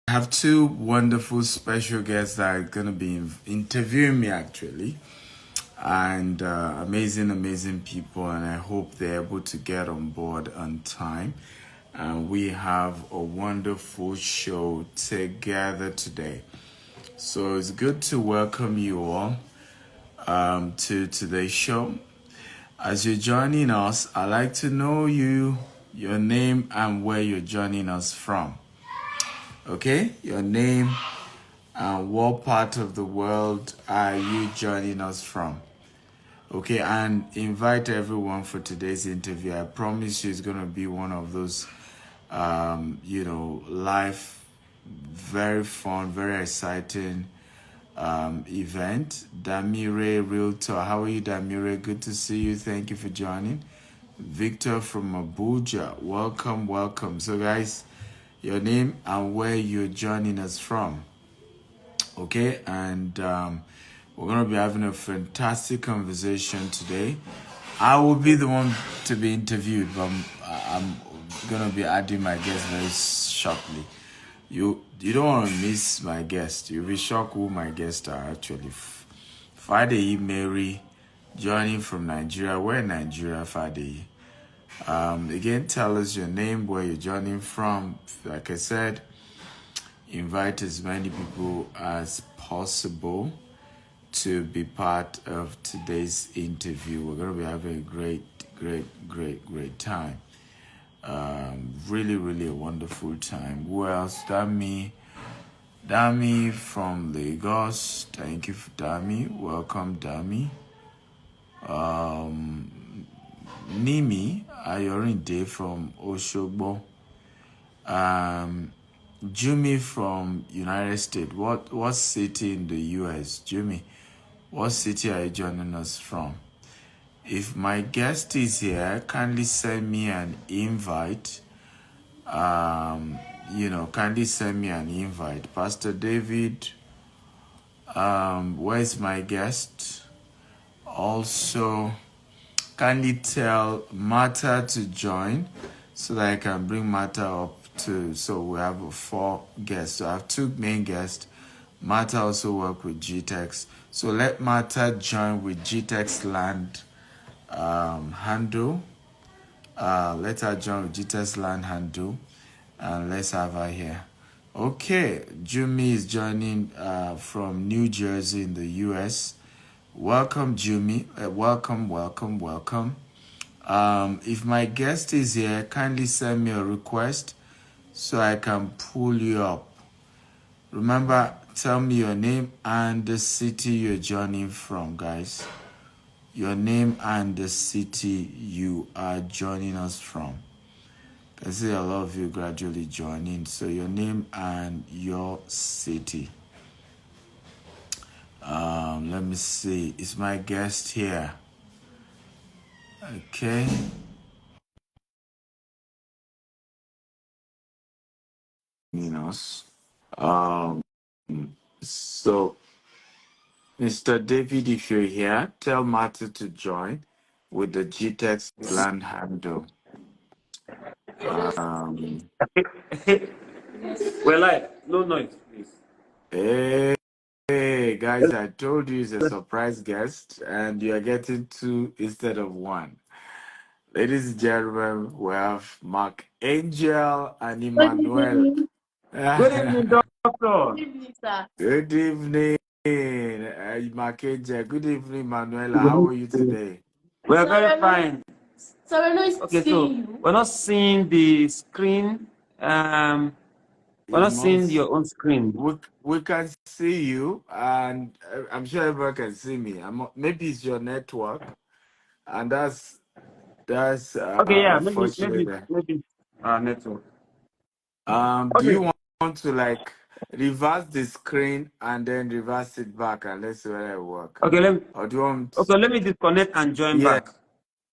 have two wonderful special guests that are going to be interviewing me actually, and amazing people, and I hope they're able to get on board on time. And we have a wonderful show together today. So it's good to welcome you all to today's show. As you're joining us, I'd like to know your name, and where you're joining us from. Okay, your name and what part of the world are you joining us from? Okay, and invite everyone for today's interview. I promise you it's going to be one of those, live, very fun, very exciting event. Damire Realtor, how are you, Damire? Good to see you. Thank you for joining. Victor from Abuja, welcome. So, guys, your name and where you're joining us from. Okay, and we're going to be having a fantastic conversation today. I will be the one to be interviewed, but I'm going to be adding my guest very shortly. You don't want to miss my guest. You'll be shocked who my guests are actually. Fade Mary, joining from Nigeria. Where in Nigeria, Fade? Again, tell us your name, where you're joining from. Like I said, invite as many people as possible to be part of today's interview. We're going to be having a great time. Really a wonderful time. Who else? Dami from Lagos. Thank you for Dami. Welcome, Dami. Nimi Ayorinde from Oshogbo. Jimmy from United States. What city in the US? Jimmy, what city are you joining us from? If my guest is here, kindly send me an invite. Kindly send me an invite. Pastor David, where's my guest? Also, kindly tell Martha to join so that I can bring Martha up too. So we have 4 guests. So I have 2 main guests. Martha also work with GTEx. So let Martha join with GTEx Land handle. Let her join with GTEx Land handle. And let's have her here. Okay, Jumi is joining from New Jersey in the US. Welcome, Jumi. Welcome. If my guest is here, kindly send me a request so I can pull you up. Remember, tell me your name and the city you're joining from, guys. Your name and the city you are joining us from. I see a lot of you gradually joining. So your name and your city. Let me see. Is my guest here? Okay. So, Mr. David, if you're here, tell Martha to join with the GTEx land handle. We're live. No noise, please. Hey, guys, I told you it's a surprise guest, and you're getting 2 instead of 1. Ladies and gentlemen, we have Mark Angel and Emmanuel. Good evening, doctor. Good evening, sir. Good evening, Mark Angel. Good evening, Manuela. How are you today? We're very fine. So we're not seeing you. We're not seeing the screen. We're not seeing your own screen. We can see you, and I'm sure everyone can see me. Maybe it's your network, and that's Okay, yeah, unfortunate. maybe network. Do you want to like reverse the screen and then reverse it back, and let's see whether it works? Okay, or do you want? Okay, let me disconnect and join back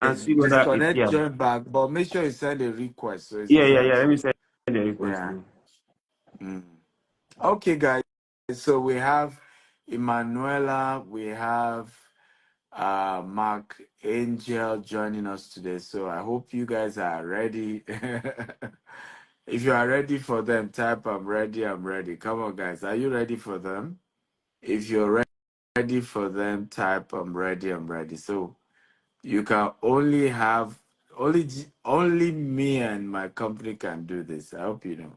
and see whether disconnect, it's here. join back, but make sure you send a request. So it's Yeah. Let me send the request. Yeah. Okay, guys. So we have Emanuela, we have Mark Angel joining us today. So I hope you guys are ready. If you are ready for them, type I'm ready, I'm ready. Come on, guys. Are you ready for them? If you're ready for them, type I'm ready, I'm ready. So you can only have only me and my company can do this. I hope you know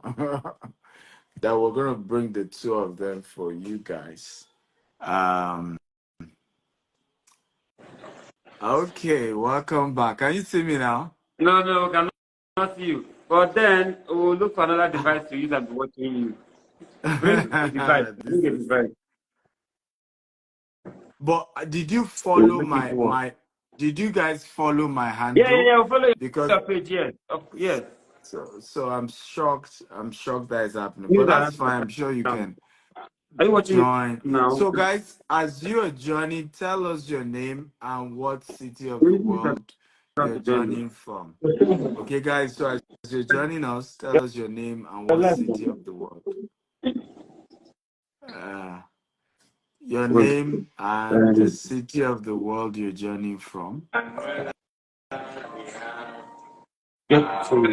that we're gonna bring the two of them for you guys. Okay, welcome back. Can you see me now? No, we cannot see you. But then we'll look for another device to use and be watching you. Bring a device. This Bring a is. device. But did you We'll follow make it work. my? Did you guys follow my Yeah. handle? We'll follow Because your page. Yes. Yes. so I'm shocked. I'm shocked that is happening. But Use that's that fine. I'm sure you now. can Are you watching it join. now? So guys, as you are joining, tell us your name and what city of the We need world to you're join joining from. you. Okay, guys. So as you're joining us, tell us your name and what city of the world. Your Good. name and the city of the world you're joining from. Yeah. So,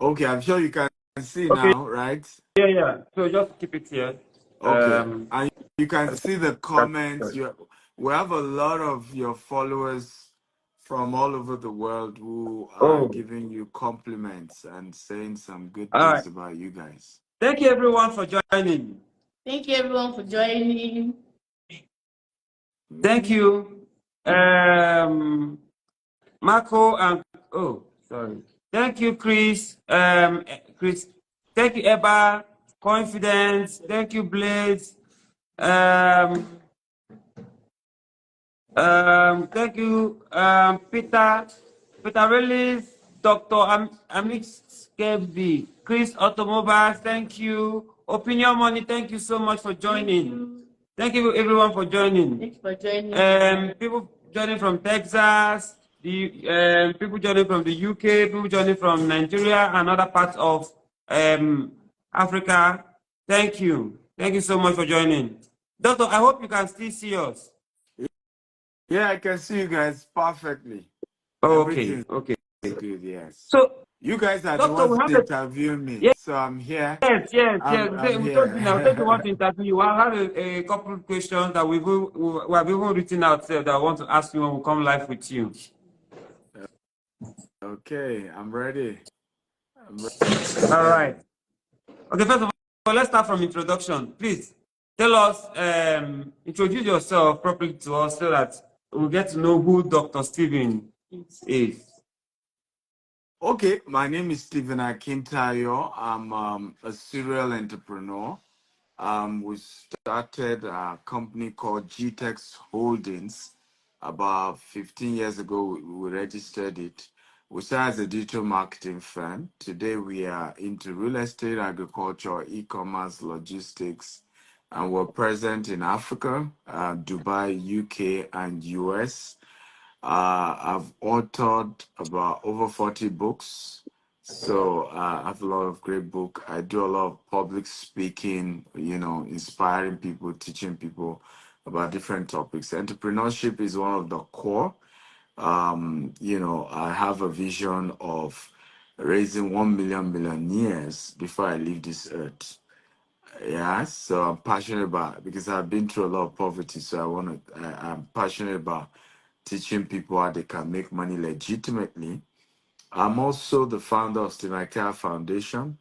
Okay, I'm sure you can see okay. now, right? Yeah. So just keep it here. Okay, and you can see the comments. Sorry. We have a lot of your followers from all over the world who are Oh, giving you compliments and saying some good all right. things about you guys. Thank you everyone for joining. Thank you everyone for joining. Thank you, Marco and sorry. Thank you, Chris. Chris. Thank you, Eba. Confidence. Thank you, Blaze. Thank you, Peter. Peter Relis, Dr. Amix Kevby, Chris Automobiles. Thank you. Opinion Money. Thank you so much for joining. Thank you everyone for joining. Thanks for joining. People joining from Texas, the people joining from the UK, people joining from Nigeria and other parts of Africa. Thank you. Thank you so much for joining. Doctor, I hope you can still see us. Yeah, I can see you guys perfectly. Oh, Everything okay. is good, yes. So, You guys are the Doctor, we ones have interviewing me, yes, so I'm here. yes. I'm We told you now. We told you want to here. interview you. I had a couple of questions that we have even written out that I want to ask you when we come live with you. Okay, I'm ready. All right. Okay, first of all, let's start from introduction. Please tell us, introduce yourself properly to us so that we'll get to know who Dr. Stephen is. Okay, my name is Stephen Akintayo. I'm a serial entrepreneur. We started a company called GTEX Holdings about 15 years ago. We registered it. We started as a digital marketing firm. Today we are into real estate, agriculture, e-commerce, logistics, and we're present in Africa, Dubai, UK, and US. I've authored about over 40 books. So I have a lot of great book. I do a lot of public speaking, inspiring people, teaching people about different topics. Entrepreneurship is one of the core. I have a vision of raising 1 million millionaires before I leave this earth. Yeah, so I'm passionate about it because I've been through a lot of poverty. So I'm passionate about teaching people how they can make money legitimately. I'm also the founder of Stimacare Foundation.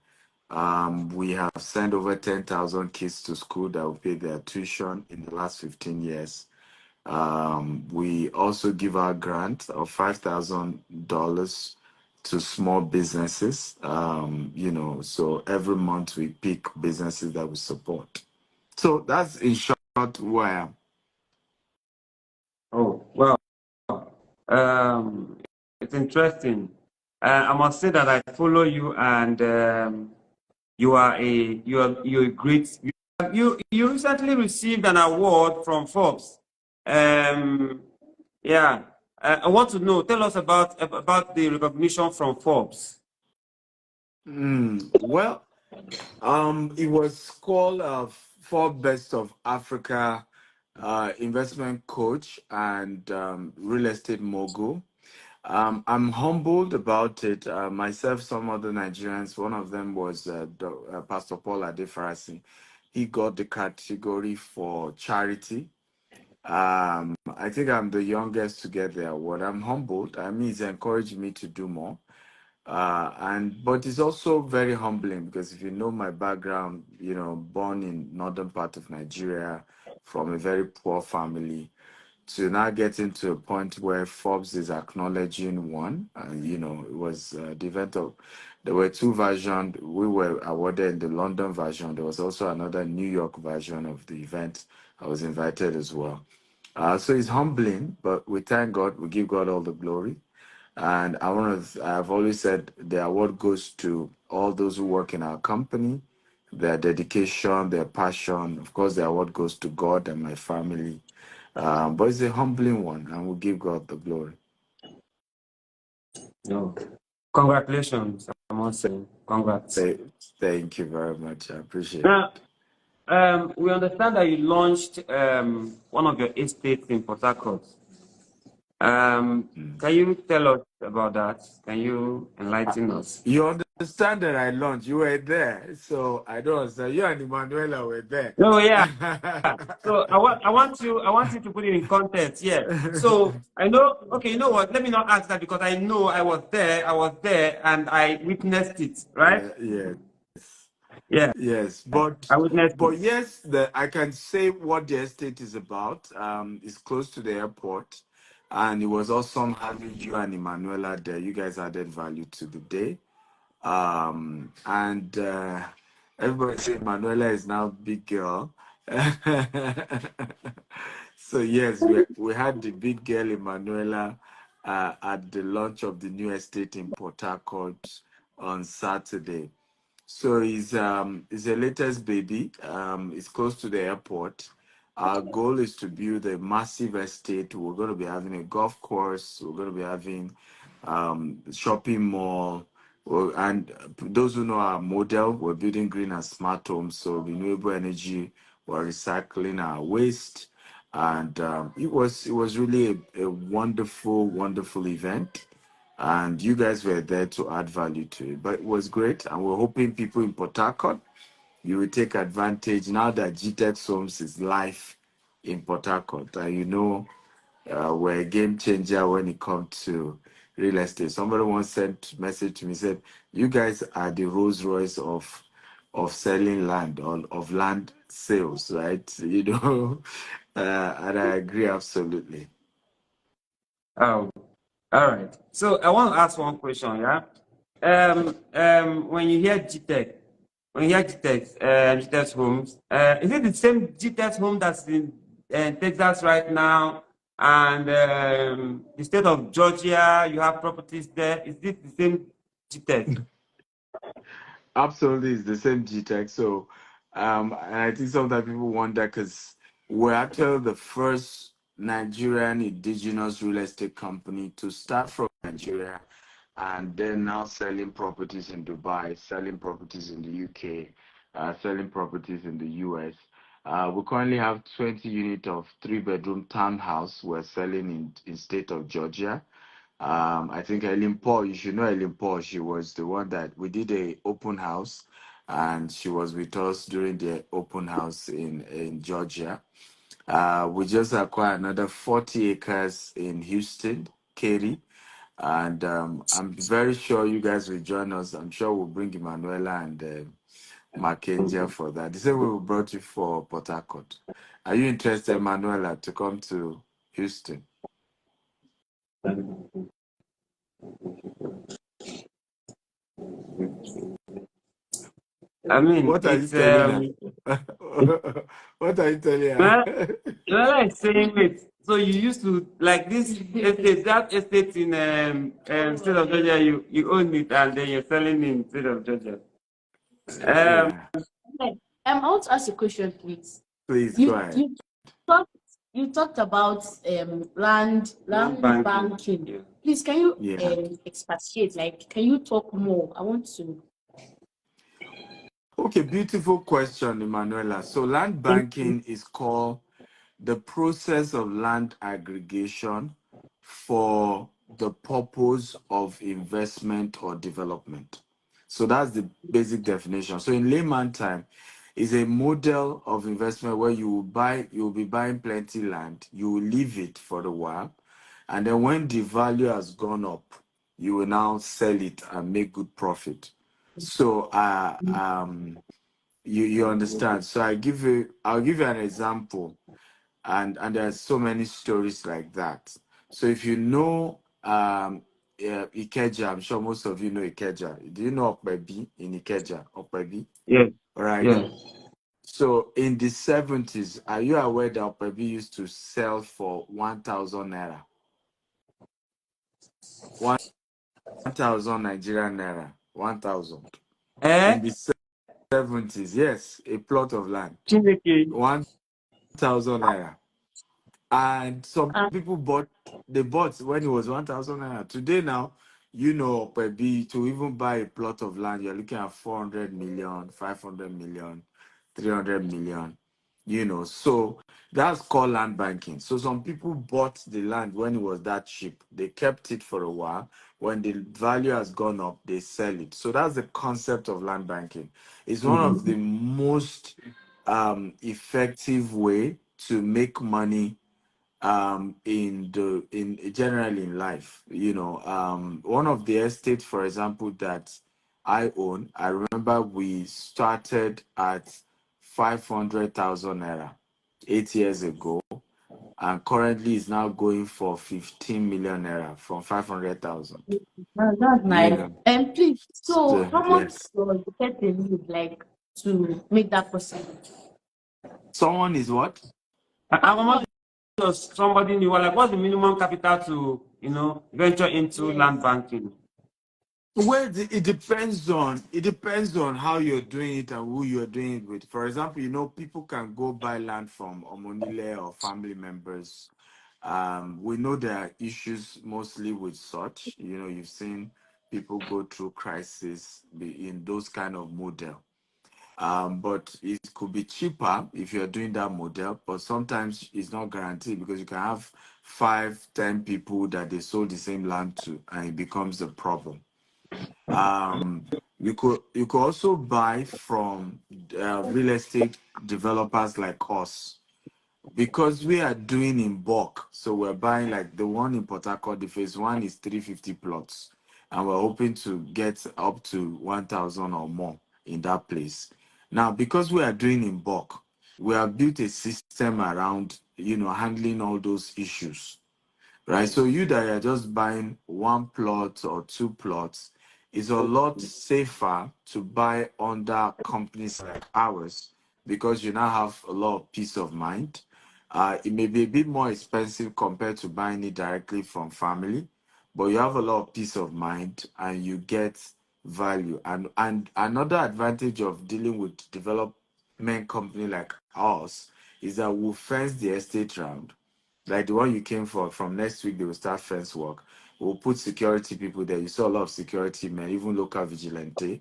We have sent over 10,000 kids to school that will pay their tuition in the last 15 years. We also give out grants of $5,000 to small businesses. So every month we pick businesses that we support. So that's in short who I am. Oh, well, it's interesting. I must say that I follow you, and you're a great. You recently received an award from Forbes. Yeah, I want to know. Tell us about the recognition from Forbes. Well, it was called Four Best of Africa investment coach and real estate mogul. I'm humbled about it. Myself, some other Nigerians, one of them was Pastor Paul Adefarasi. He got the category for charity. I think I'm the youngest to get the award. I'm humbled. I mean, it's encouraged me to do more. But it's also very humbling because if you know my background, born in northern part of Nigeria from a very poor family, to now getting to a point where Forbes is acknowledging one, and it was the event of. There were two versions. We were awarded in the London version. There was also another New York version of the event. I was invited as well. So it's humbling, but we thank God. We give God all the glory. And I've always said the award goes to all those who work in our company, their dedication, their passion. Of course, the award goes to God and my family. But it's a humbling one, and we give God the glory. No. Congratulations, I must say. Congrats. Thank you very much. I appreciate Now, it. we understand that you launched one of your estates in Port Harcourt. Can you tell us about that? Can you enlighten us? You understand that I launched. You were there, so I don't understand. You and Emanuela were there. Oh yeah. So I want you to put it in context. Yeah. So I know. Okay, you know what? Let me not ask that because I know I was there, and I witnessed it. Right? Yes. Yeah. Yes, but I witnessed it. yes, I can say what the estate is about. It's close to the airport, and it was awesome having you and Emanuela there. You guys added value to the day. And everybody say Manuela is now big girl. So yes, we had the big girl Emanuela at the launch of the new estate in Port Harcourt on Saturday. So he's the latest baby. It's close to the airport. Our goal is to build a massive estate. We're going to be having a golf course. We're going to be having shopping mall. Well, and those who know our model, we're building green and smart homes, so renewable energy. We're recycling our waste, and it was really a wonderful, wonderful event. And you guys were there to add value to it, but it was great. And we're hoping people in Port Harcourt, you will take advantage now that GTEX Homes is live in Port Harcourt, and we're a game changer when it comes to real estate. Somebody once sent a message to me, said, "You guys are the Rolls Royce of selling land, or of land sales, right?" And I agree absolutely. Oh, all right. So I want to ask one question. Yeah. When you hear GTEC, GTEX homes, is it the same GTEX home that's in Texas right now? And the state of Georgia, you have properties there. Is it the same GTEX? Absolutely, it's the same GTEC. So, and I think sometimes people wonder because we're actually the first Nigerian indigenous real estate company to start from Nigeria and then now selling properties in Dubai, selling properties in the UK, selling properties in the US. We currently have 20 units of 3-bedroom townhouse we're selling in state of Georgia. I think Ellen Paul, you should know Ellen Paul. She was the one that we did a open house, and she was with us during the open house in Georgia. We just acquired another 40 acres in Houston, Katy, and I'm very sure you guys will join us. I'm sure we'll bring Emanuela and Mackenzie for that. The same way we brought you for Port Harcourt. Are you interested, Emanuela, to come to Houston? I mean, What are you it's telling her? What are you telling well, her? like saying it. So you used to like this estate, that estate in state of Georgia. You own it, and then you're selling in state of Georgia. Yeah. I want to ask a question, please. Please go ahead. You talked about land banking. Yeah. Please, can you Yeah. expatiate? Like, can you talk more? I want to. Okay, beautiful question, Emanuela. So land banking is called the process of land aggregation for the purpose of investment or development. So that's the basic definition. So in layman time, is a model of investment where you will be buying plenty land, you will leave it for a while, and then when the value has gone up, you will now sell it and make good profit. So you understand. So I'll give you an example, and there's so many stories like that. So if you know Ikeja, I'm sure most of you know Ikeja. Do you know Okpebi in Ikeja? Okpebi? Yes. All right. Yes. So in the 70s, are you aware that Okpebi used to sell for 1,000 naira? 1,000 Nigerian naira. 1,000. In Eh? the 70s, yes, a plot of land. Chineke. 1,000 naira. And some Ah, people they bought when it was 1,000 naira. Today now, per B, to even buy a plot of land, you're looking at 400 million, 500 million, 300 million, So that's called land banking. So some people bought the land when it was that cheap. They kept it for a while. When the value has gone up, they sell it. So that's the concept of land banking. It's one of the most effective way to make money in generally in life. One of the estates, for example, that I own, I remember we started at 500,000 naira 8 years ago, and currently is now going for 15 million naira from 500,000. that's you nice. know And please, so so how much yes, does the person need like to make that possible? someone is what. How much does somebody new? Like, what's the minimum capital to, venture into Yes. land banking? Well, it depends on how you're doing it and who you're doing it with. For example, people can go buy land from Omonile or family members. We know there are issues mostly with such. You've seen people go through crisis in those kind of model. But it could be cheaper if you're doing that model, but sometimes it's not guaranteed because you can have 5, 10 people that they sold the same land to, and it becomes a problem. um, you could also buy from real estate developers like us, because we are doing in bulk. So we're buying like the one in Port Harcourt. The phase one is 350 plots, and we're hoping to get up to 1,000 or more in that place. Now, because we are doing in bulk, we have built a system around handling all those issues, right? So you that are just buying one plot or two plots, is a lot safer to buy under companies like ours, because you now have a lot of peace of mind. It may be a bit more expensive compared to buying it directly from family, but you have a lot of peace of mind and you get value. And another advantage of dealing with development company like us is that we'll fence the estate round, like the one you came for. From next week they will start fence work. We'll put security people there. You saw a lot of security men, even local vigilante.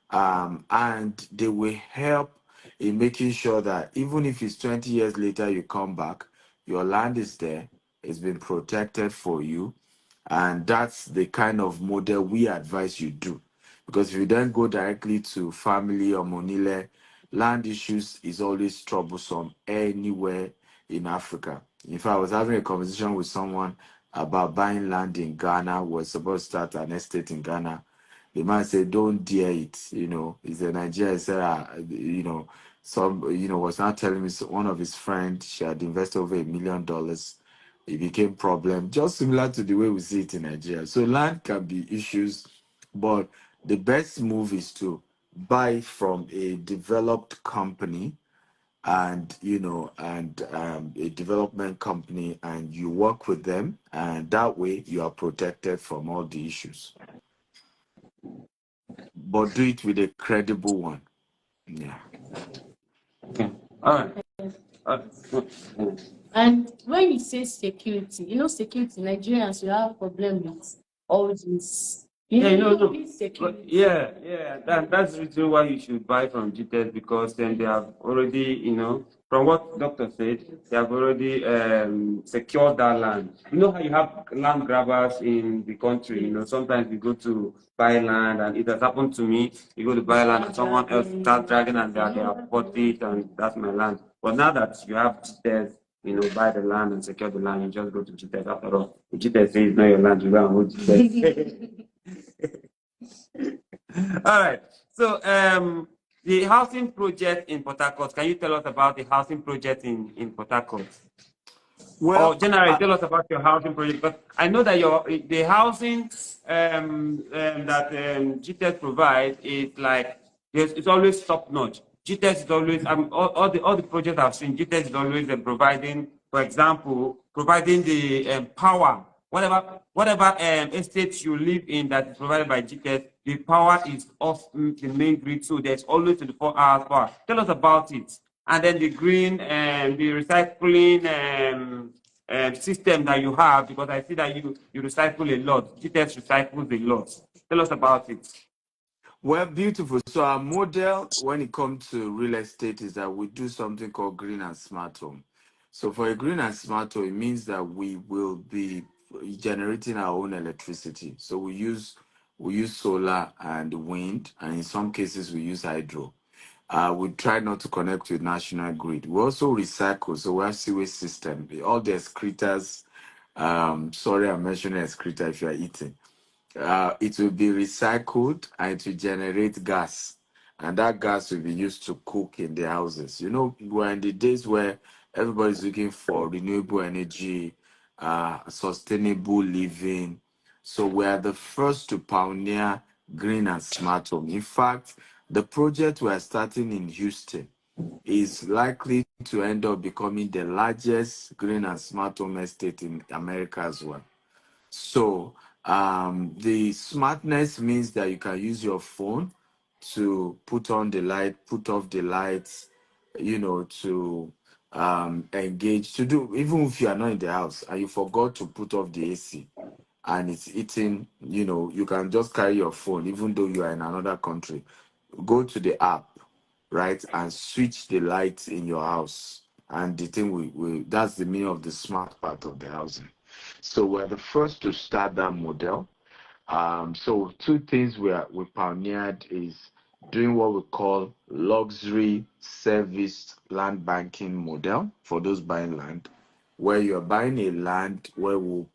And they will help in making sure that even if it's 20 years later you come back, your land is there, it's been protected for you. And that's the kind of model we advise you do. Because if you then go directly to family or monile, land issues is always troublesome anywhere in Africa. In fact, I was having a conversation with someone about buying land in Ghana. We're supposed to start an estate in Ghana. The man said, "Don't dare it." He's a Nigerian. He said, was not telling me, one of his friends, she had invested over $1 million. It became problem, just similar to the way we see it in Nigeria. So land can be issues, but the best move is to buy from a developed company, and a development company, and you work with them, and that way you are protected from all the issues. But do it with a credible one. Yeah. Okay. All right. And when you say security, security, Nigerians, you have problem with all this. Yeah, Security. yeah. That's the reason why you should buy from GTS, because then they have already, from what doctor said, they have already secured that land. You know how you have land grabbers in the country. You know, sometimes you go to buy land, and it has happened to me. You go to buy land, and someone else starts dragging, and they have bought it, and that's my land. But now that you have GTS, you know, buy the land and secure the land, you just go to GTS. After all, if GTS says it's not your land, you go and hold GTS. All right. So, the housing project in Port Harcourt, can you tell us about the housing project in Port Harcourt? Or Well, generally, tell us about your housing project. But I know that the housing that GTES provides is like it's always top notch. GTES is always all the projects I've seen. GTES is always providing, for example, providing the power. Whatever estate you live in that is provided by GTES, the power is off the main grid, so there's always 24 hours power. Tell us about it. And then the green and the recycling system that you have, because I see that you recycle a lot. GTES recycles a lot. Tell us about it. well, beautiful. So our model when it comes to real estate is that we do something called green and smart home. So for a green and smart home, it means that we will be generating our own electricity. So we use solar and wind, and in some cases we use hydro. We try not to connect with national grid. We also recycle, so we have sewage system. All the excretors, sorry, I'm mentioning excreta if you are eating. It will be recycled and it will generate gas, and that gas will be used to cook in the houses. You know, we're in the days where everybody's looking for renewable energy, sustainable living. So we are the first to pioneer green and smart home. In fact, the project we are starting in Houston is likely to end up becoming the largest green and smart home estate in America as well. So the smartness means that you can use your phone to put on the light, put off the lights, to engage, to do, even if you are not in the house and you forgot to put off the AC and it's eating, you can just carry your phone, even though you are in another country. Go to the app, right, and switch the lights in your house. And the thing that's the meaning of the smart part of the housing. So we're the first to start that model. So two things we pioneered is doing what we call luxury service land banking model for those buying land, where you're buying a land where we'll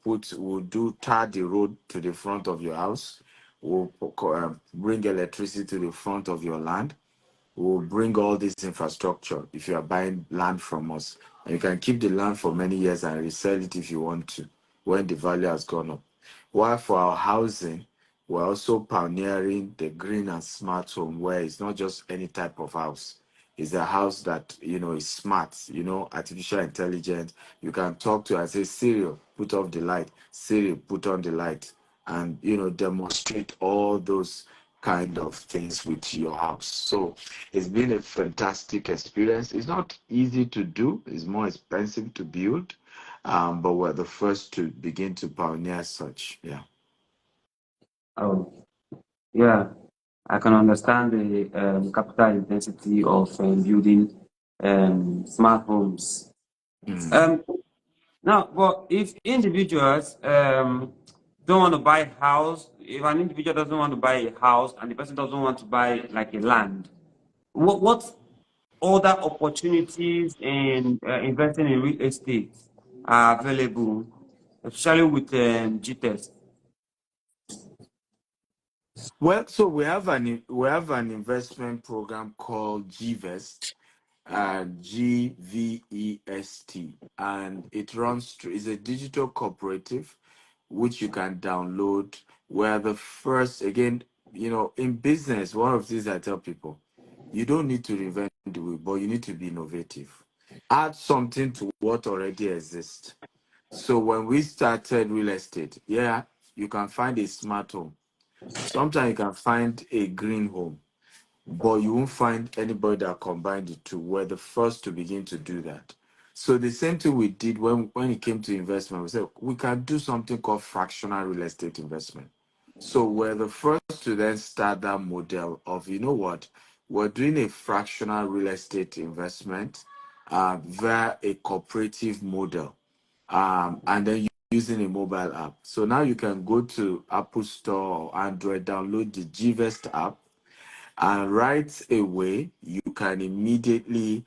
do tar the road to the front of your house. We'll bring electricity to the front of your land. We'll bring all this infrastructure if you are buying land from us. And you can keep the land for many years and resell it if you want to when the value has gone up. While for our housing, we're also pioneering the green and smart home, where it's not just any type of house. It's a house that, is smart, artificial intelligence. You can talk to and say, Siri, put off the light. Siri, put on the light. And, demonstrate all those kind of things with your house. So it's been a fantastic experience. It's not easy to do. It's more expensive to build. But we're the first to begin to pioneer such. Yeah. Oh, yeah. I can understand the capital intensity of building smart homes. Mm. Now, but if individuals don't want to buy a house, if an individual doesn't want to buy a house and the person doesn't want to buy like a land, what other opportunities in investing in real estate are available, especially with GTES? Well, so we have an investment program called GVEST, GVEST, and it runs through. It's a digital cooperative which you can download. We're the first, again, in business. One of the things I tell people, you don't need to reinvent the wheel, but you need to be innovative. Add something to what already exists. So when we started real estate, yeah, you can find a smart home. Sometimes you can find a green home, but you won't find anybody that combined the two. We're the first to begin to do that. So the same thing we did when it came to investment, we said we can do something called fractional real estate investment. So we're the first to then start that model of, we're doing a fractional real estate investment, via a cooperative model, and then using a mobile app. So now you can go to Apple Store or Android, download the GEST app, and right away you can immediately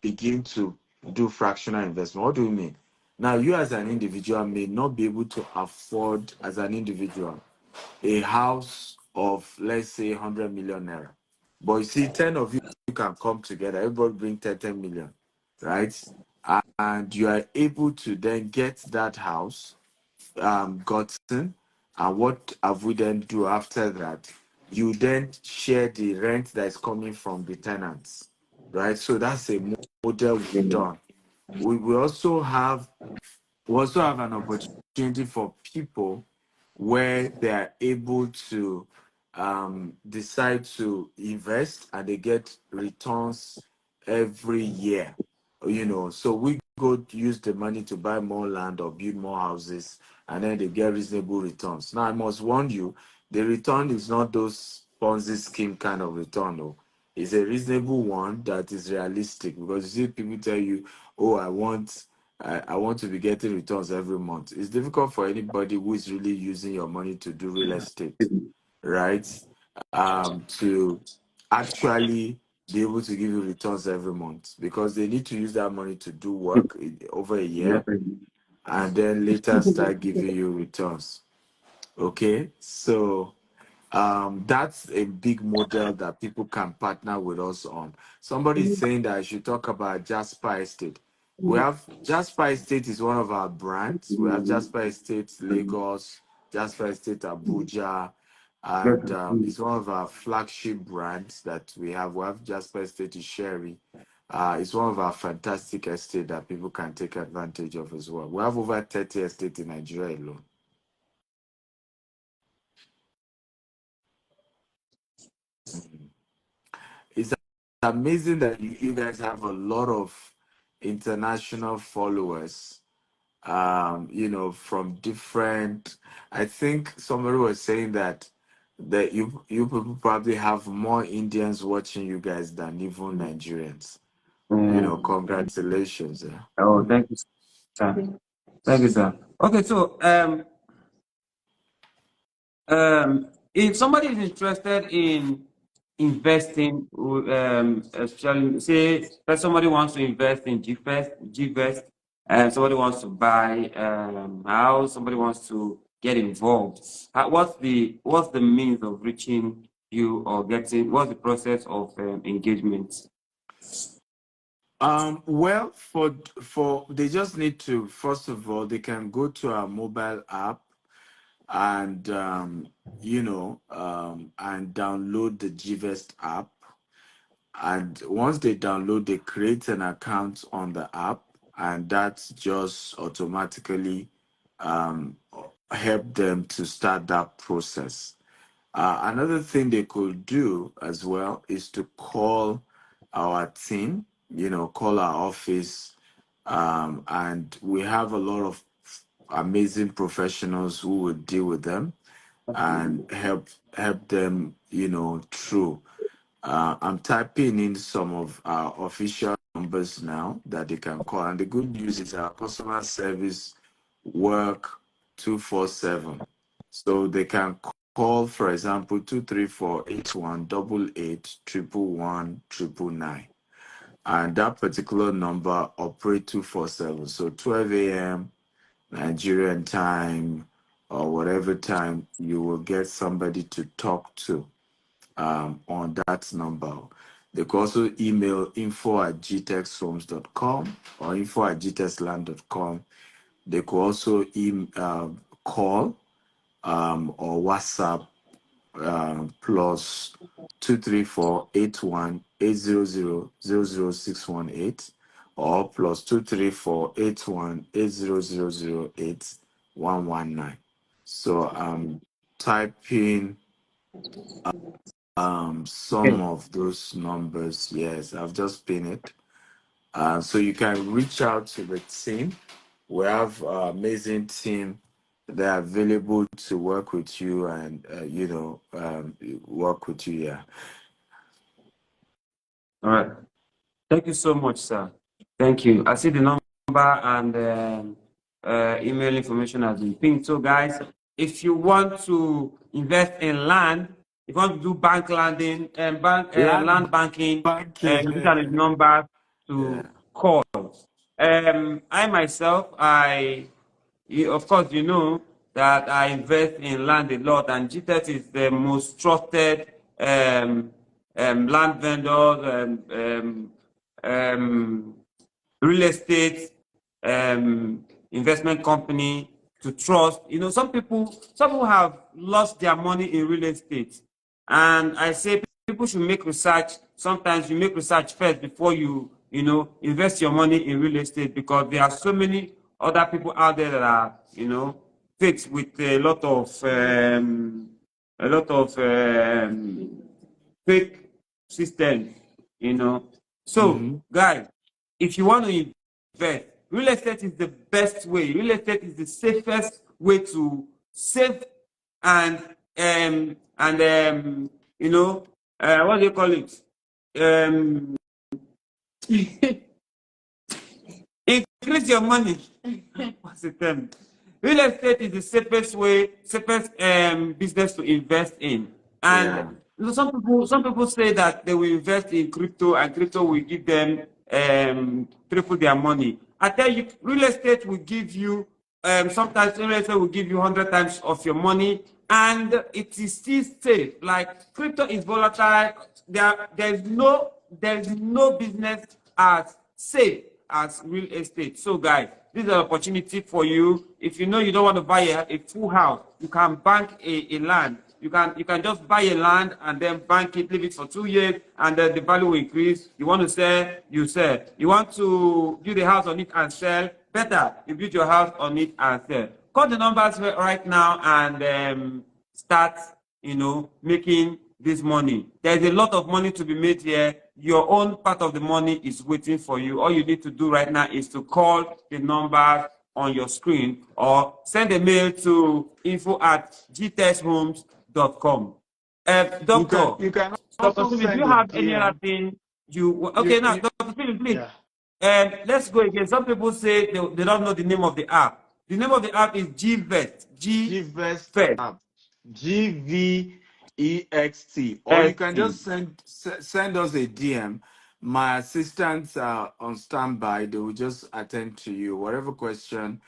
begin to do fractional investment. What do you mean? Now, you as an individual may not be able to afford, as an individual, a house of, let's say, 100 million naira. But you see, 10 of you can come together, everybody bring 10 million, right? And you are able to then get that house gotten. And what have we then do after that? You then share the rent that is coming from the tenants, right? So that's a model we've done. We also have an opportunity for people where they are able to decide to invest and they get returns every year. So we go to use the money to buy more land or build more houses, and then they get reasonable returns. Now, I must warn you, the return is not those Ponzi scheme kind of return. No. It's a reasonable one that is realistic, because you see people tell you, oh, I want to be getting returns every month. It's difficult for anybody who is really using your money to do real estate, right? To actually be able to give you returns every month, because they need to use that money to do work over a year and then later start giving you returns. Okay, so that's a big model that people can partner with us on. Somebody is saying that I should talk about Jasper Estate. We have Jasper Estate is one of our brands. We have Jasper Estate Lagos, Jasper Estate Abuja, and it's one of our flagship brands that we have. We have Jasper Estate Sherry. It's one of our fantastic estates that people can take advantage of as well. We have over 30 estates in Nigeria alone. It's amazing that you guys have a lot of international followers, from different. I think somebody was saying that you people probably have more Indians watching you guys than even Nigerians. Congratulations. Oh, thank you, sir. Thank you, sir. Okay, so if somebody is interested in investing, especially say that somebody wants to invest in GVest, and somebody wants to buy a house, somebody wants to get involved. What's the means of reaching you or getting? What's the process of engagement? Well, for they just need to, first of all, they can go to our mobile app and and download the GVest app. And once they download, they create an account on the app, and that's just automatically um, help them to start that process. Another thing they could do as well is to call our team, call our office, and we have a lot of amazing professionals who would deal with them and help them, through. I'm typing in some of our official numbers now that they can call, and the good news is our customer service work 247, so they can call, for example, 234-8188-111-999, and that particular number operate 247. So 12 a.m. Nigerian time or whatever time, you will get somebody to talk to on that number. They can also email info@gtexhomes.com or info@gtexland.com. They could also call or WhatsApp plus 234-81-800-00618 or plus 234-81-800-08119. So I'm typing some of those numbers. Yes, I've just pinned it. So you can reach out to the team. We have an amazing team. They're available to work with you and work with you. Yeah. All right. Thank you so much, sir. Thank you. I see the number and email information has been pinged. So, guys, if you want to invest in land, if you want to do bank landing and land banking, banking. these are the numbers to call. I myself, of course, you know that I invest in land a lot, and GTET is the most trusted land vendor, um, real estate investment company to trust. You know, some people have lost their money in real estate, and I say people should make research. Sometimes you make research first before you know invest your money in real estate, because there are so many other people out there that are fakes with a lot of fake systems, you know. So, guys, if you want to invest, real estate is the best way. Real estate is the safest way to save and what do you call it? Um, Increase your money. What's the term? Real estate is the safest business to invest in. And some people say that they will invest in crypto and crypto will give them triple their money. I tell you, real estate will give you sometimes real estate will give you 100 times of your money, and it is still safe. Like crypto is volatile. There's no business as safe as real estate. So, guys, this is an opportunity for you. If you know you don't want to buy a full house, you can bank a land. You can just buy a land and then bank it, leave it for 2 years, and then the value will increase. You want to sell, you sell. You want to build a house on it and sell, better, you build your house on it and sell. Call the numbers right now and start, making this money. There's a lot of money to be made here. Your own part of the money is waiting for you. All you need to do right now is to call the numbers on your screen or send a mail to info@gtesthomes.com. Doctor, You can Dr. also Philip, do send you a have any other DM. thing okay, now, Dr. Philip, please. Let's go again. Some people say they don't know the name of the app. The name of the app is GVEST. GVEST app. GVEXT. Or you can just send us a DM. My assistants are on standby. They will just attend to you. Whatever question,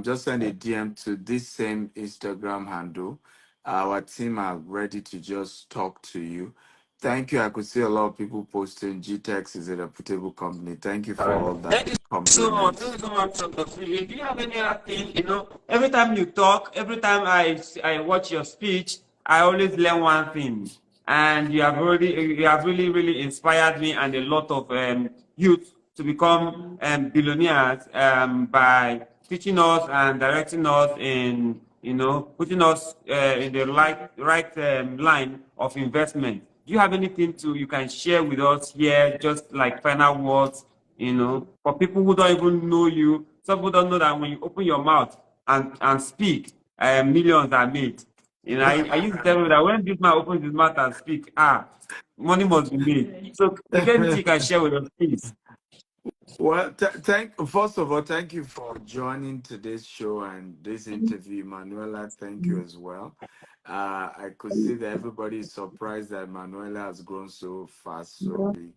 just send a DM to this same Instagram handle. Our team are ready to just talk to you. Thank you. I could see a lot of people posting GTEX is a reputable company. Thank you for all that. Thank you so much. Thank you so much, Dr. Philip. Do you have any other thing? Every time you talk, every time I watch your speech, I always learn one thing. And you have really, really inspired me and a lot of youth to become billionaires by teaching us and directing us in, putting us in the right line of investment. Do you have anything you can share with us here, just like final words, for people who don't even know you? Some people don't know that when you open your mouth and speak, millions are made. I used to tell you that when this man opens his mouth and speak, money must be made. So, is there anything you can share with us, please? Well, first of all, thank you for joining today's show and this interview, Manuela. Thank you as well. I could see that everybody is surprised that Manuela has grown so fast, so big.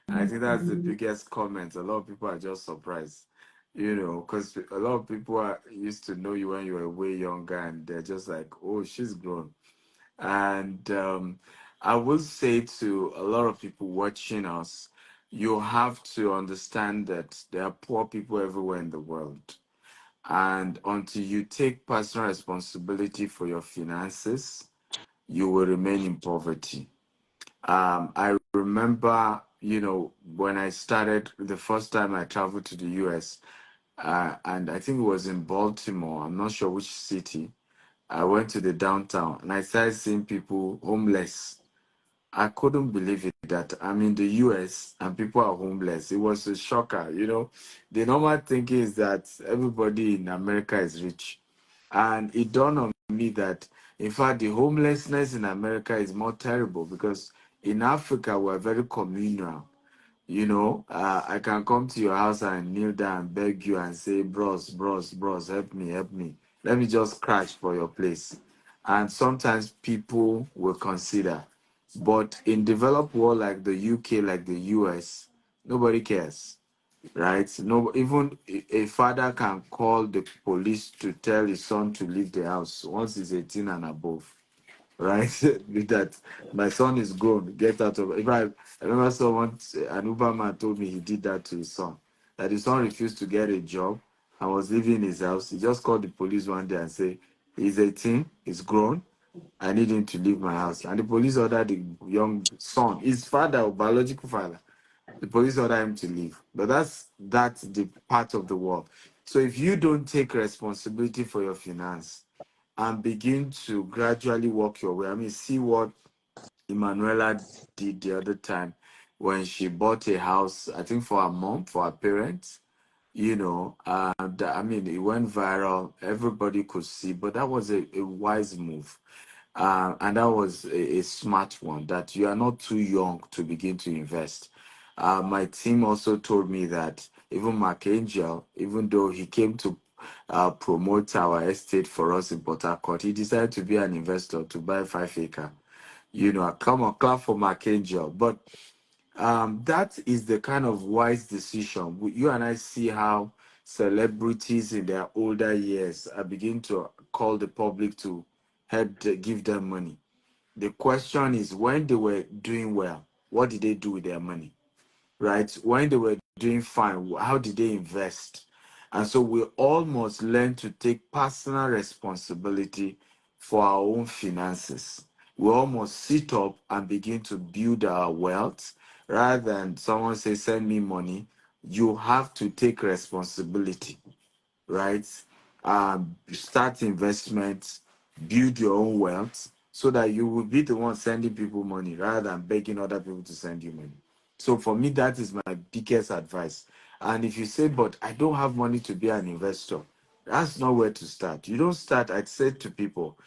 And I think that's the biggest comment. A lot of people are just surprised, because a lot of people used to know you when you were way younger, and they're just like, "Oh, she's grown." And I will say to a lot of people watching us, you have to understand that there are poor people everywhere in the world. And until you take personal responsibility for your finances, you will remain in poverty. I remember, when I started the first time I traveled to the US, and I think it was in Baltimore, I'm not sure which city. I went to the downtown and I started seeing people homeless. I couldn't believe it that I'm in the US and people are homeless. It was a shocker, The normal thinking is that everybody in America is rich. And it dawned on me that, in fact, the homelessness in America is more terrible because in Africa, we're very communal. I can come to your house and kneel down and beg you and say, bros, help me. Let me just crash for your place. And sometimes people will consider. But in developed world like the UK, like the US, nobody cares, right? No, even a father can call the police to tell his son to leave the house once he's 18 and above, right? With that, my son is grown. Get out of. I remember someone, an Uberman told me he did that to his son. That his son refused to get a job and was leaving his house. He just called the police one day and said, "He's 18, he's grown. I need him to leave my house." And the police ordered the young son, his father, or biological father. The police ordered him to leave. But that's the part of the world. So if you don't take responsibility for your finance and begin to gradually work your way, I mean, see what Emanuela did the other time when she bought a house, I think for her mom, for her parents, and I mean, it went viral. Everybody could see, but that was a wise move. And that was a smart one, that you are not too young to begin to invest. My team also told me that even Mark Angel, even though he came to promote our estate for us in Port Harcourt, he decided to be an investor to buy 5 acre. Come on, clap for Mark Angel. But that is the kind of wise decision. You and I see how celebrities in their older years are beginning to call the public to give them money. The question is, when they were doing well, what did they do with their money? Right? When they were doing fine, how did they invest? And so we all must learn to take personal responsibility for our own finances. We all must sit up and begin to build our wealth rather than someone say, "Send me money." You have to take responsibility, right? Start investments, build your own wealth so that you will be the one sending people money rather than begging other people to send you money. So for me, that is my biggest advice. And if you say, "But I don't have money to be an investor," that's not where to start. You don't start. I'd say to people,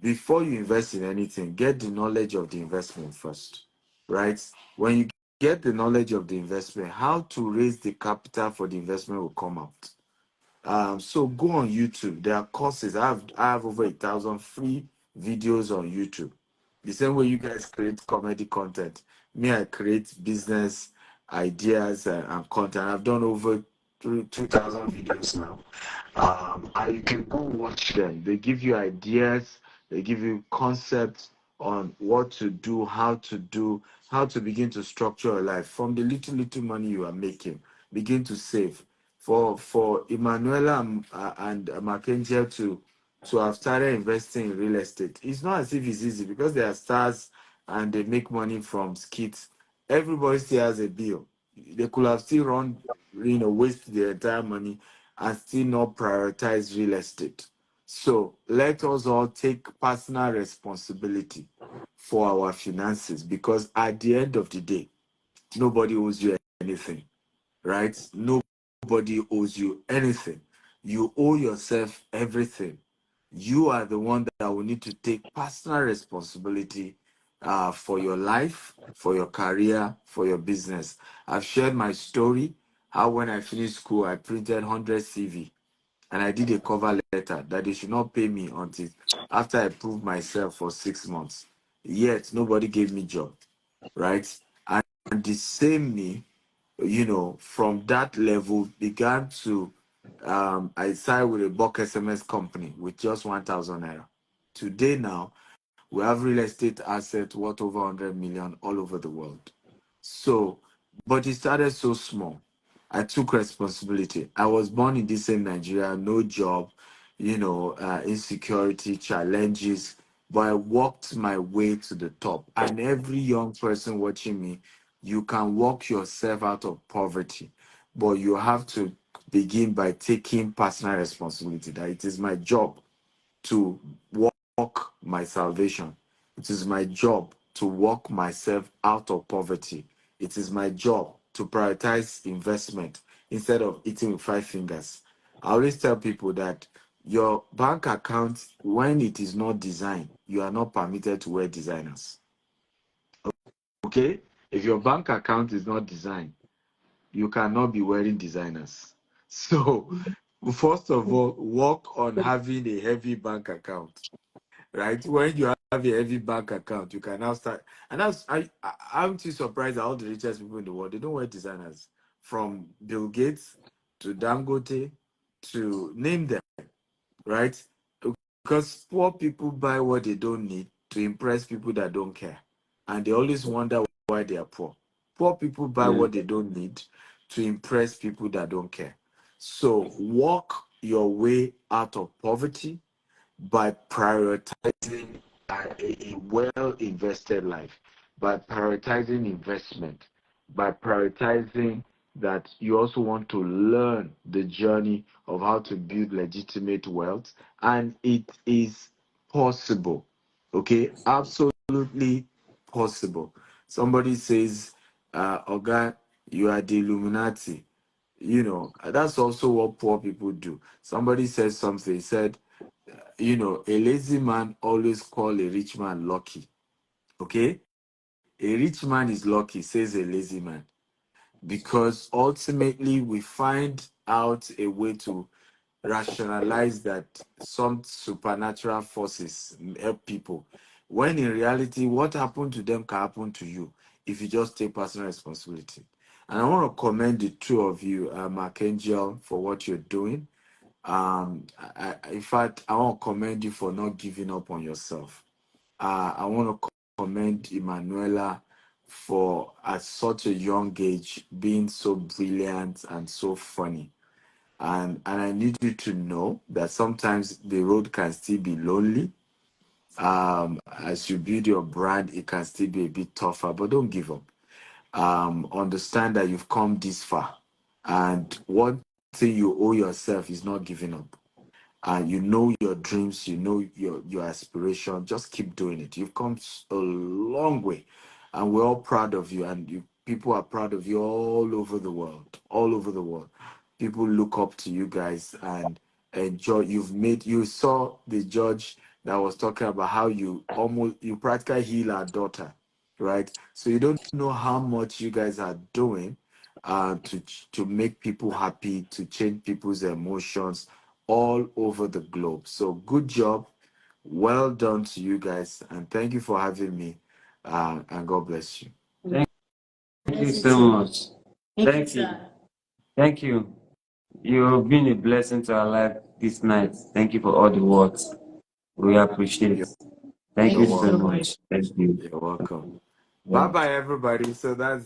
before you invest in anything, get the knowledge of the investment first, right? When you get the knowledge of the investment, how to raise the capital for the investment will come out. So go on YouTube. There are courses. I have over 1,000 free videos on YouTube. The same way you guys create comedy content, me, I create business ideas and content. I've done over 2,000 videos now. And you can go watch them. They give you ideas. They give you concepts on what to do, how to begin to structure your life from the little money you are making. Begin to save for Emanuela and Mackenzie to have started investing in real estate. It's not as if it's easy because they are stars and they make money from skits. Everybody still has a bill. They could have still waste their entire money and still not prioritize real estate. So let us all take personal responsibility for our finances, because at the end of the day, nobody owes you anything, right? Nobody owes you anything. You owe yourself everything. You are the one that will need to take personal responsibility for your life, for your career, for your business. I've shared my story, how when I finished school, I printed 100 CV and I did a cover letter that they should not pay me until after I proved myself for 6 months. Yet nobody gave me job, right? And the same me, from that level began to I signed with a bulk SMS company with just 1,000 naira. Today now, we have real estate assets worth over 100 million all over the world. So, but it started so small. I took responsibility. I was born in this same Nigeria, no job, insecurity, challenges, but I walked my way to the top. And every young person watching me, you can walk yourself out of poverty, but you have to begin by taking personal responsibility that it is my job to walk my salvation. It is my job to walk myself out of poverty. It is my job to prioritize investment instead of eating with 5 fingers. I always tell people that your bank account, when it is not designed, you are not permitted to wear designers. Okay? If your bank account is not designed, you cannot be wearing designers. So, first of all, work on having a heavy bank account, right? When you have a heavy bank account, you can now start. And I'm too surprised at all the richest people in the world. They don't wear designers, from Bill Gates to Dangote to name them, right? Because poor people buy what they don't need to impress people that don't care. And they always wonder why they are poor. Poor people buy Yeah. what they don't need to impress people that don't care. So walk your way out of poverty by prioritizing a well invested life, by prioritizing investment, by prioritizing that you also want to learn the journey of how to build legitimate wealth. And it is possible. Okay, absolutely possible. Somebody says, Oga, you are the Illuminati. That's also what poor people do. Somebody said something, said, a lazy man always call a rich man lucky. Okay? A rich man is lucky, says a lazy man. Because ultimately we find out a way to rationalize that some supernatural forces help people. When in reality, what happened to them can happen to you if you just take personal responsibility. And I want to commend the two of you, Archangel, for what you're doing. In fact, I want to commend you for not giving up on yourself. I want to commend Emanuela for, at such a young age, being so brilliant and so funny. And I need you to know that sometimes the road can still be lonely. As you build your brand, it can still be a bit tougher, but don't give up. Understand that you've come this far, and one thing you owe yourself is not giving up. And you know your dreams, you know your aspiration. Just keep doing it. You've come a long way, and we're all proud of you. And people are proud of you all over the world. All over the world, people look up to you guys and enjoy. You saw the judge that was talking about how you practically heal our daughter, right? So you don't know how much you guys are doing to make people happy, to change people's emotions all over the globe. So good job. Well done to you guys. And thank you for having me. And God bless you. Thank you so much. Thank you. Thank you. You've been a blessing to our life this night. Thank you for all the words. We appreciate it. Thank You're you so welcome. much. Thank you. You're welcome. Yeah. Bye bye, everybody. So that's